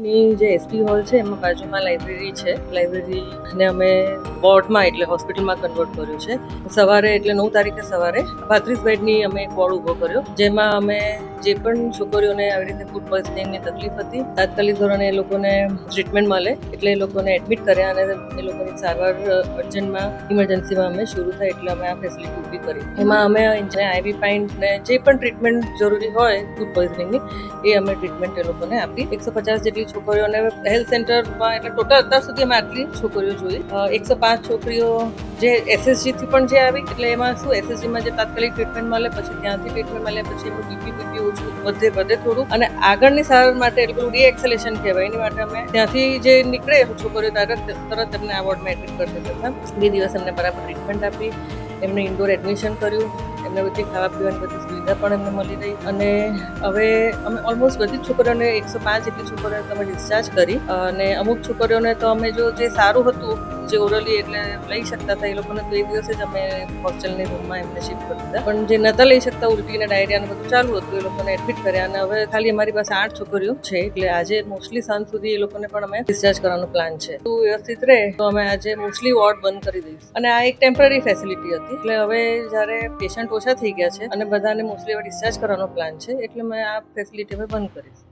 ની જે SP hall છે એમાં બાજુમાં લાઇબ્રેરી છે. લાઇબ્રેરીને અમે વોર્ડમાં એટલે હોસ્પિટલમાં કન્વર્ટ કર્યું છે. સવારે એટલે 9 તારીખે સવારે 35 બેડની અમે એક વોર્ડ ઊભો કર્યો, જેમાં અમે જે પણ છોકરીઓને આવી રીતે ફૂડ પોઈઝનિંગની તકલીફ હતી તાત્કાલિક ધોરણે એ લોકોને ટ્રીટમેન્ટ મળે એટલે એ લોકોને એડમિટ કર્યા અને એ લોકોની સારવાર અર્જન્ટમાં ઇમરજન્સીમાં અમે શરૂ થાય એટલે અમે આ ફેસિલિટી ઊભી કરી. એમાં અમે આઈવી પાઇન્ટ ને જે પણ ટ્રીટમેન્ટ જરૂરી હોય ફૂડ પોઈઝનિંગની એ અમે ટ્રીટમેન્ટ એ લોકોને આપી. 150 જેટલી છોકરીઓને હેલ્થ સેન્ટરમાં એટલે ટોટલ અત્યાર સુધી અમે આટલી છોકરીઓ જોઈ. 105 છોકરીઓ જે એસએસજી થી પણ જે આવી એટલે એમાં શું એસએસજીમાં જે તાત્કાલિક ટ્રીટમેન્ટ મળે પછી ત્યાંથી ટ્રીટમેન્ટ મળે પછી એનું બીપી ઓછું વધે થોડું અને આગળની સારવાર માટે એટલું ડીએક્સેલેશન કહેવાય એની માટે અમે ત્યાંથી જે નીકળે છોકરીઓ તરત એમને આ વોર્ડમાં એડમિટ કરી દેતા હતા. 2 દિવસ એમને બરાબર ટ્રીટમેન્ટ આપી, એમને ઇન્ડોર એડમિશન કર્યું, એમને બધી ખાવા પીવાની બધી સુવિધા પણ એમને મળી રહી અને હવે અમે ઓલમોસ્ટ બધી છોકરીઓને 105 જેટલી છોકરીઓને તમે ડિસ્ચાર્જ કરી અને અમુક છોકરીઓને તો અમે જે સારું હતું જે ઓરલી એટલે લઈ શકતા હતા એ લોકોને તો એ દિવસે જ અમે હોસ્ટેલની રૂમમાં એમને શિફ્ટ કરી દીધા. પણ જે નતા લઈ શકતા ઉલટી અને ડાયરિયા ને બધું ચાલુ હતું એ લોકોને એડમિટ કર્યા અને હવે ખાલી અમારી પાસે 8 છોકરીઓ છે એટલે આજે મોસ્ટલી સાંજ સુધી એ લોકોને પણ અમે ડિસ્ચાર્જ કરવાનો પ્લાન છે. તો વ્યવસ્થિત રહે તો અમે આજે મોસ્ટલી વોર્ડ બંધ કરી દઈશું અને આ એક ટેમ્પરરી ફેસિલિટી હતી એટલે હવે જ્યારે પેશન્ટ ઓછા થઈ ગયા છે અને બધાને મોસ્ટલી હવે ડિસ્ચાર્જ કરવાનો પ્લાન છે એટલે મેં આ ફેસિલિટી હવે બંધ કરીશ.